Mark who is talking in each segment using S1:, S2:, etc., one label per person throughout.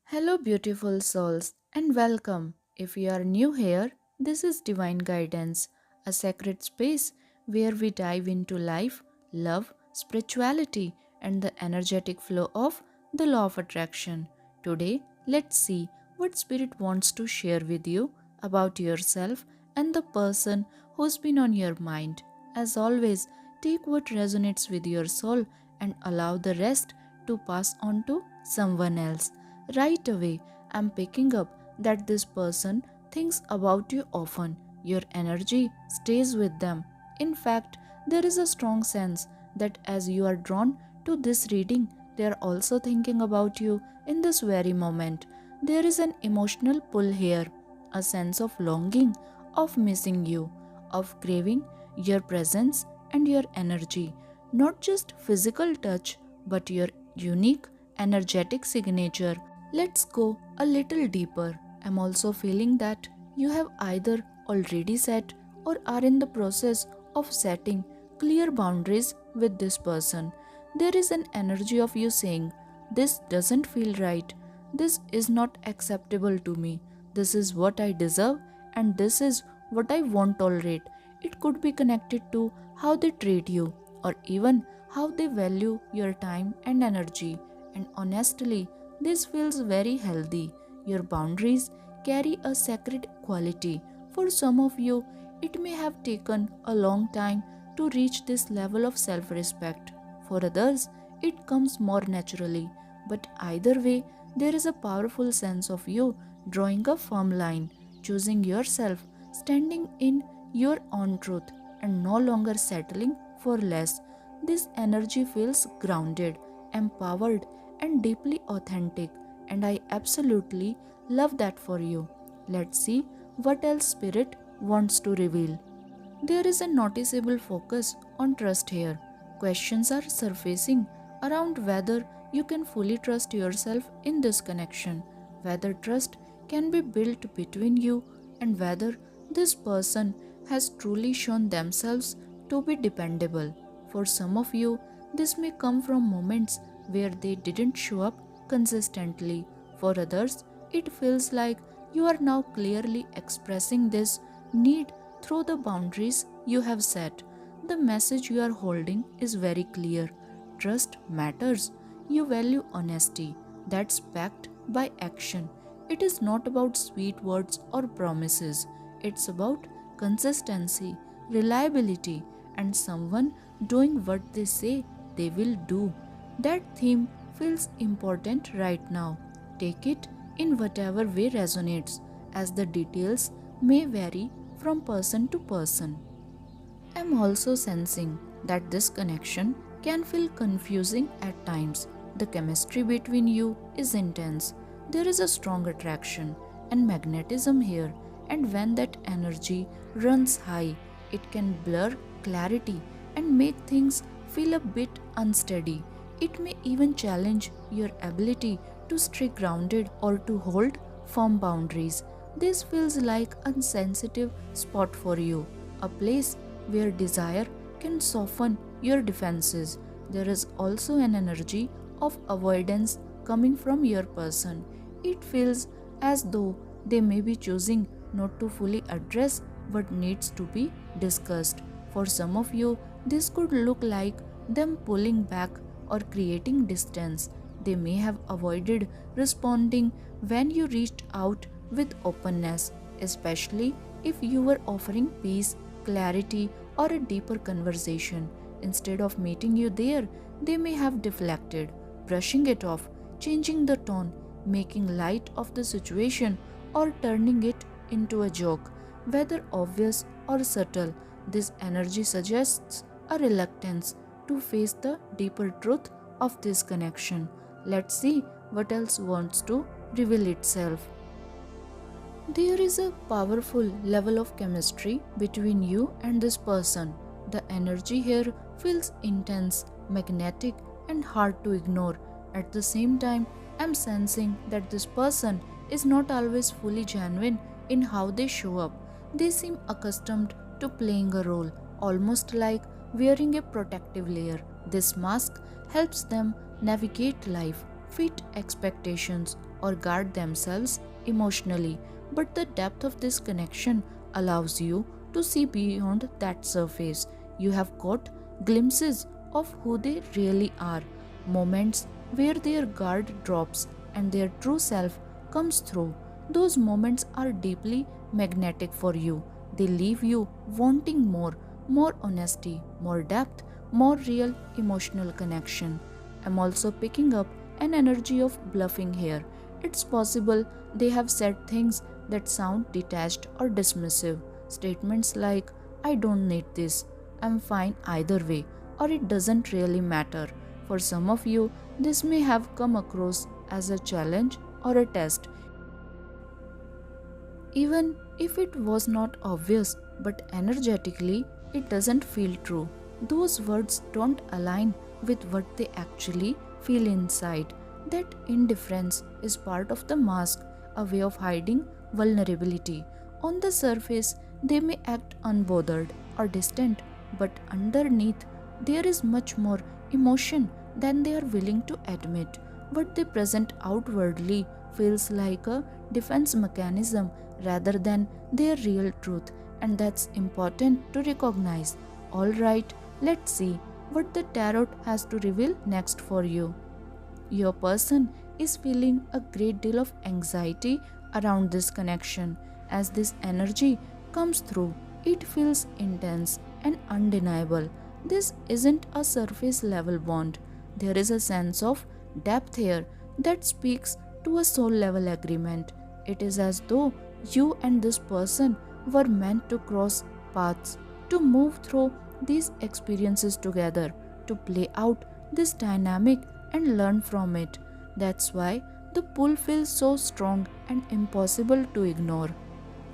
S1: Hello, beautiful souls, and welcome. If you are new here, this is Divine Guidance, a sacred space where we dive into life, love, spirituality, and the energetic flow of the law of attraction. Today, let's see what Spirit wants to share with you about yourself and the person who's been on your mind. As always, take what resonates with your soul and allow the rest to pass on to someone else. Right away, I'm picking up that this person thinks about you often. Your energy stays with them. In fact, there is a strong sense that as you are drawn to this reading, they are also thinking about you in this very moment. There is an emotional pull here, a sense of longing, of missing you, of craving your presence and your energy. Not just physical touch, but your unique energetic signature. Let's go a little deeper. I'm also feeling that you have either already set or are in the process of setting clear boundaries with this person. There is an energy of you saying, "This doesn't feel right. This is not acceptable to me. This is what I deserve, and this is what I won't tolerate." It could be connected to how they treat you or even how they value your time and energy. And honestly, this feels very healthy. Your boundaries carry a sacred quality. For some of you, it may have taken a long time to reach this level of self respect. For others, it comes more naturally. But either way, there is a powerful sense of you drawing a firm line, choosing yourself, standing in your own truth, and no longer settling for less. This energy feels grounded, empowered, and deeply authentic, and I absolutely love that for you. Let's see what else Spirit wants to reveal. There is a noticeable focus on trust here. Questions are surfacing around whether you can fully trust yourself in this connection, whether trust can be built between you, and whether this person has truly shown themselves to be dependable. For some of you, this may come from moments where they didn't show up consistently. For others, it feels like you are now clearly expressing this need through the boundaries you have set. The message you are holding is very clear. Trust matters. You value honesty that's backed by action. It is not about sweet words or promises, it's about consistency, reliability, and someone doing what they say they will do. That theme feels important right now. Take it in whatever way resonates, as the details may vary from person to person. I'm also sensing that this connection can feel confusing at times. The chemistry between you is intense. There is a strong attraction and magnetism here, and when that energy runs high, it can blur clarity and make things feel a bit unsteady. It may even challenge your ability to stay grounded or to hold firm boundaries. This feels like a sensitive spot for you, a place where desire can soften your defenses. There is also an energy of avoidance coming from your person. It feels as though they may be choosing not to fully address what needs to be discussed. For some of you, this could look like them pulling back or creating distance. They may have avoided responding when you reached out with openness, especially if you were offering peace, clarity, or a deeper conversation. Instead of meeting you there, they may have deflected, brushing it off, changing the tone, making light of the situation, or turning it into a joke. Whether obvious or subtle, this energy suggests a reluctance to face the deeper truth of this connection. Let's see what else wants to reveal itself. There is a powerful level of chemistry between you and this person. The energy here feels intense, magnetic, and hard to ignore. At the same time, I'm sensing that this person is not always fully genuine in how they show up. They seem accustomed to playing a role, almost like wearing a protective layer. This mask helps them navigate life, fit expectations, or guard themselves emotionally. But the depth of this connection allows you to see beyond that surface. You have got glimpses of who they really are, moments where their guard drops and their true self comes through. Those moments are deeply magnetic for you. They leave you wanting more honesty, more depth, more real emotional connection. I'm also picking up an energy of bluffing here. It's possible they have said things that sound detached or dismissive. Statements like, I don't need this, I'm fine either way, or it doesn't really matter. For some of you, this may have come across as a challenge or a test, even if it was not obvious, but energetically it doesn't feel true. Those words don't align with what they actually feel inside. That indifference is part of the mask, a way of hiding vulnerability. On the surface, they may act unbothered or distant, but underneath, there is much more emotion than they are willing to admit. What they present outwardly feels like a defense mechanism rather than their real truth, and that's important to recognize. Alright, let's see what the tarot has to reveal next for you. Your person is feeling a great deal of anxiety around this connection. As this energy comes through, it feels intense and undeniable. This isn't a surface level bond. There is a sense of depth here that speaks to a soul level agreement. It is as though you and this person were meant to cross paths, to move through these experiences together, to play out this dynamic and learn from it. That's why the pull feels so strong and impossible to ignore.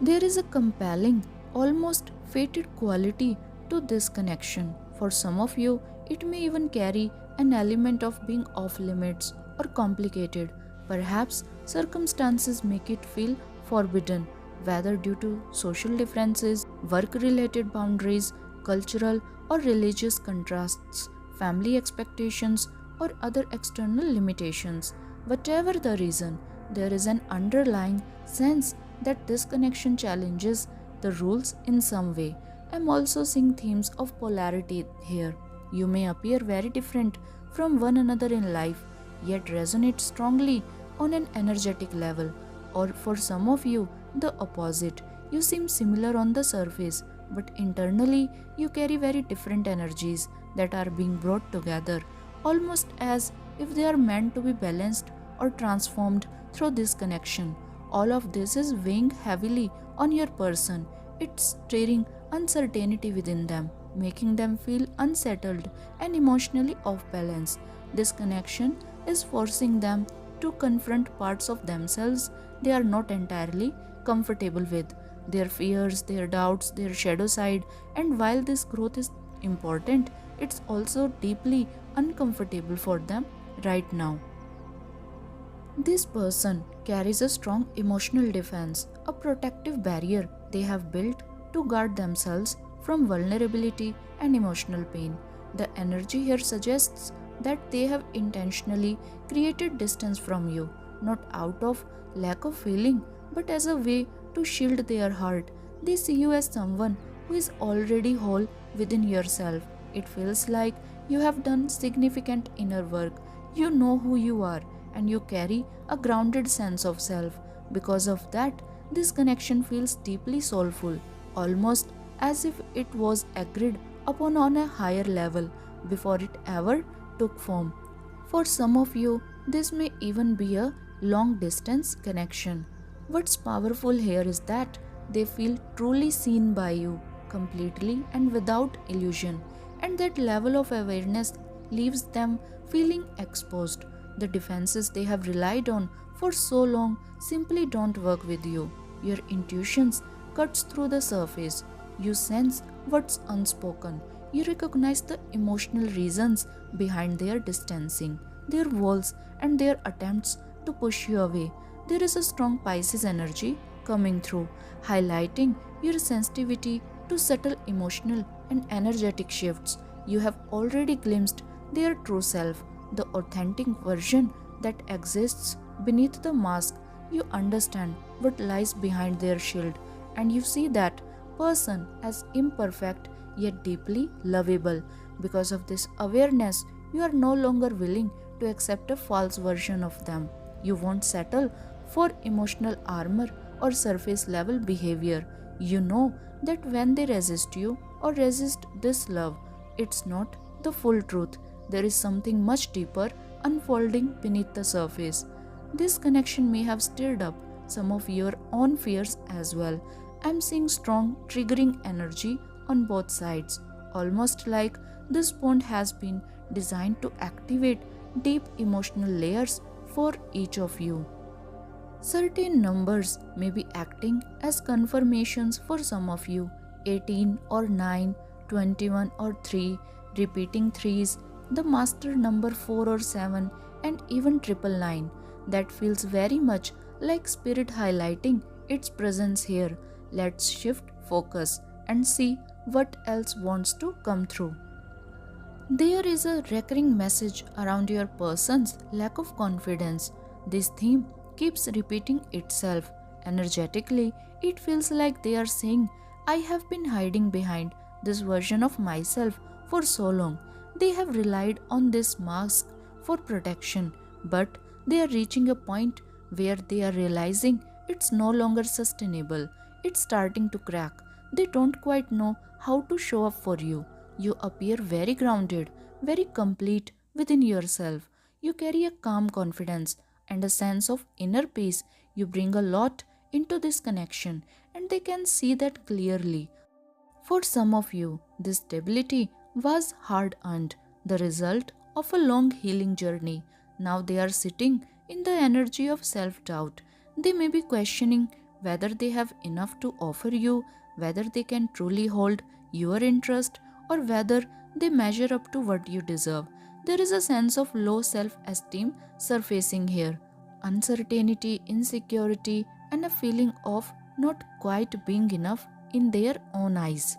S1: There is a compelling, almost fated quality to this connection. For some of you, it may even carry an element of being off limits or complicated. Perhaps circumstances make it feel forbidden, whether due to social differences, work related boundaries, cultural or religious contrasts, family expectations, or other external limitations. Whatever the reason, there is an underlying sense that this connection challenges the rules in some way. I'm also seeing themes of polarity here. You may appear very different from one another in life, yet resonate strongly on an energetic level. Or for some of you, the opposite. You seem similar on the surface, but internally you carry very different energies that are being brought together, almost as if they are meant to be balanced or transformed through this connection. All of this is weighing heavily on your person. It's stirring uncertainty within them, making them feel unsettled and emotionally off balance. This connection is forcing them to confront parts of themselves they are not entirely comfortable with, their fears, their doubts, their shadow side. And while this growth is important, it's also deeply uncomfortable for them right now. This person carries a strong emotional defense, a protective barrier they have built to guard themselves from vulnerability and emotional pain. The energy here suggests that they have intentionally created distance from you, not out of lack of feeling, but as a way to shield their heart. They see you as someone who is already whole within yourself. It feels like you have done significant inner work. You know who you are and you carry a grounded sense of self. Because of that, this connection feels deeply soulful, almost as if it was agreed upon on a higher level before it ever took form. For some of you, this may even be a long distance connection. What's powerful here is that they feel truly seen by you, completely and without illusion, and that level of awareness leaves them feeling exposed. The defenses they have relied on for so long simply don't work with you. Your intuitions cuts through the surface. You sense what's unspoken. You recognize the emotional reasons behind their distancing, their walls, and their attempts to push you away. There is a strong Pisces energy coming through, highlighting your sensitivity to subtle emotional and energetic shifts. You have already glimpsed their true self, the authentic version that exists Beneath the mask, you understand what lies behind their shield, and you see that person as imperfect yet deeply lovable. Because of this awareness, you are no longer willing to accept a false version of them. You won't settle for emotional armor or surface level behavior. You know that when they resist you or resist this love, it's not the full truth. There is something much deeper unfolding beneath the surface. This connection may have stirred up some of your own fears as well. I'm seeing strong, triggering energy on both sides, almost like this bond has been designed to activate deep emotional layers for each of you. Certain numbers may be acting as confirmations for some of you: 18 or 9, 21 or 3, repeating threes, the master number 4 or 7, and even triple nine. That feels very much like spirit highlighting its presence here. Let's shift focus and see what else wants to come through. There is a recurring message around your person's lack of confidence. This theme keeps repeating itself. Energetically, it feels like they are saying, I have been hiding behind this version of myself for so long. They have relied on this mask for protection, but they are reaching a point where they are realizing it's no longer sustainable. It's starting to crack. They don't quite know how to show up for you. You appear very grounded, very complete within yourself. You carry a calm confidence and a sense of inner peace. You bring a lot into this connection, and they can see that clearly. For some of you, this stability was hard earned, the result of a long healing journey. Now they are sitting in the energy of self doubt. They may be questioning whether they have enough to offer you, whether they can truly hold your interest, or whether they measure up to what you deserve. There is a sense of low self esteem surfacing here, uncertainty, insecurity, and a feeling of not quite being enough in their own eyes.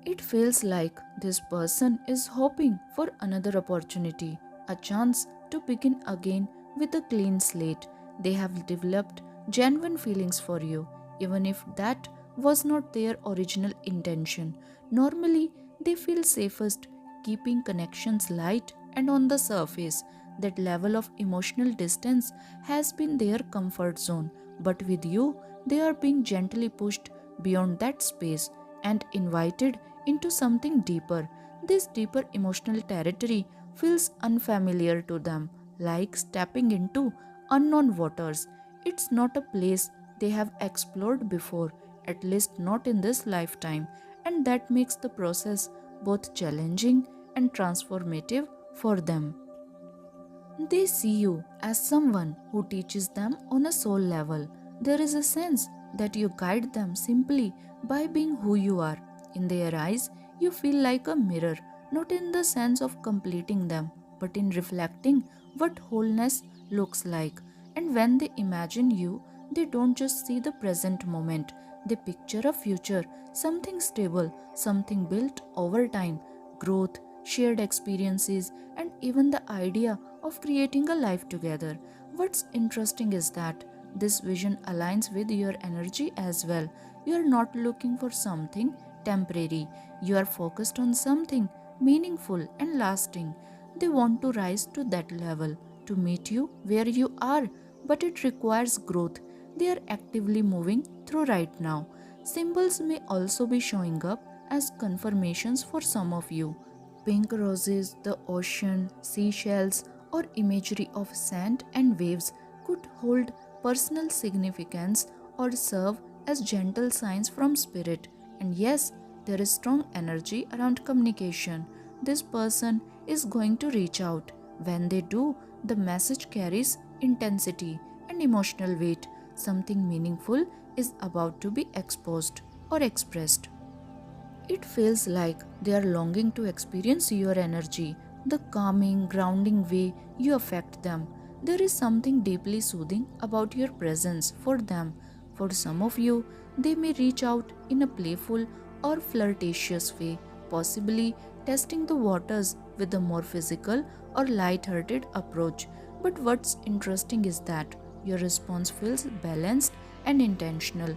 S1: It feels like this person is hoping for another opportunity, a chance to begin again with a clean slate. They have developed genuine feelings for you, even if that was not their original intention. Normally, they feel safest keeping connections light and on the surface. That level of emotional distance has been their comfort zone, but with you, they are being gently pushed beyond that space and invited into something deeper. This deeper emotional territory feels unfamiliar to them, like stepping into unknown waters. It's not a place they have explored before, at least not in this lifetime, and that makes the process both challenging and transformative for them. They see you as someone who teaches them on a soul level. There is a sense that you guide them simply by being who you are. In their eyes, you feel like a mirror, not in the sense of completing them, but in reflecting what wholeness looks like. And when they imagine you, they don't just see the present moment, they picture a future, something stable, something built over time, growth, shared experiences, and even the idea of creating a life together. What's interesting is that this vision aligns with your energy as well. You are not looking for something temporary, you are focused on something meaningful and lasting. They want to rise to that level, to meet you where you are, but it requires growth. They are actively moving through right now. Symbols may also be showing up as confirmations for some of you. Pink roses, the ocean, seashells, or imagery of sand and waves could hold personal significance or serve as gentle signs from spirit. And yes, there is strong energy around communication. This person is going to reach out. When they do, the message carries intensity and emotional weight. Something meaningful is about to be exposed or expressed. It feels like they are longing to experience your energy, the calming, grounding way you affect them. There is something deeply soothing about your presence for them. For some of you, they may reach out in a playful or flirtatious way, possibly testing the waters with a more physical or light-hearted approach. But what's interesting is that your response feels balanced and intentional,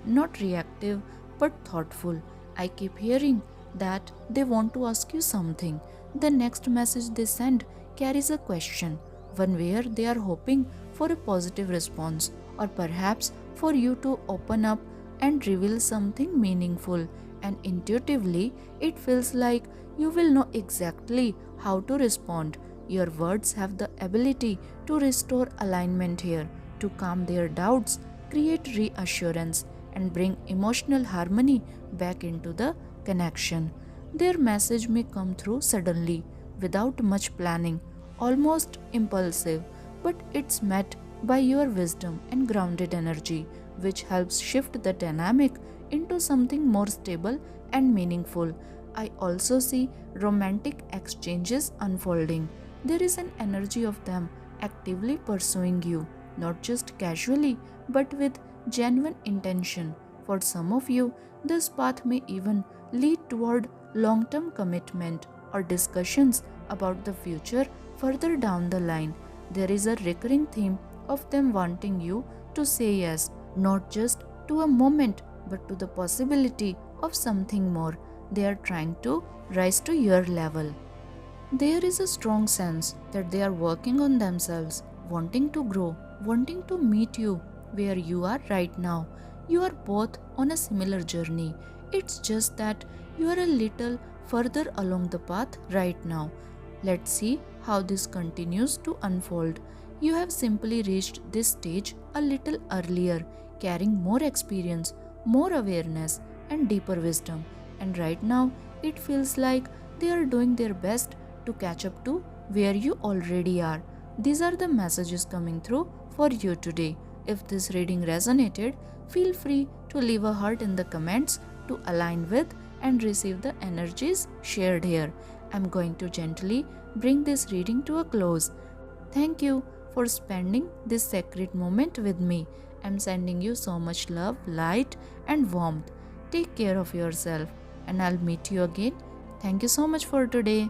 S1: not reactive but thoughtful. I keep hearing that they want to ask you something. The next message they send carries a question, one where they are hoping for a positive response, or perhaps for you to open up and reveal something meaningful. And intuitively, it feels like you will know exactly how to respond. Your words have the ability to restore alignment here, to calm their doubts, create reassurance, and bring emotional harmony back into the connection. Their message may come through suddenly, without much planning, almost impulsive, but it's met by your wisdom and grounded energy, which helps shift the dynamic into something more stable and meaningful. I also see romantic exchanges unfolding. There is an energy of them actively pursuing you, not just casually, but with genuine intention. For some of you, this path may even lead toward long term commitment or discussions about the future further down the line. There is a recurring theme of them wanting you to say yes, not just to a moment, but to the possibility of something more. They are trying to rise to your level. There is a strong sense that they are working on themselves, wanting to grow, wanting to meet you where you are right now. You are both on a similar journey. It's just that you are a little further along the path right now. Let's see how this continues to unfold. You have simply reached this stage a little earlier, carrying more experience, more awareness, and deeper wisdom. And right now, it feels like they are doing their best to catch up to where you already are. These are the messages coming through for you today. If this reading resonated, feel free to leave a heart in the comments to align with and receive the energies shared here. I'm going to gently bring this reading to a close. Thank you for spending this sacred moment with me. I'm sending you so much love, light, and warmth. Take care of yourself, and I'll meet you again. Thank you so much for today.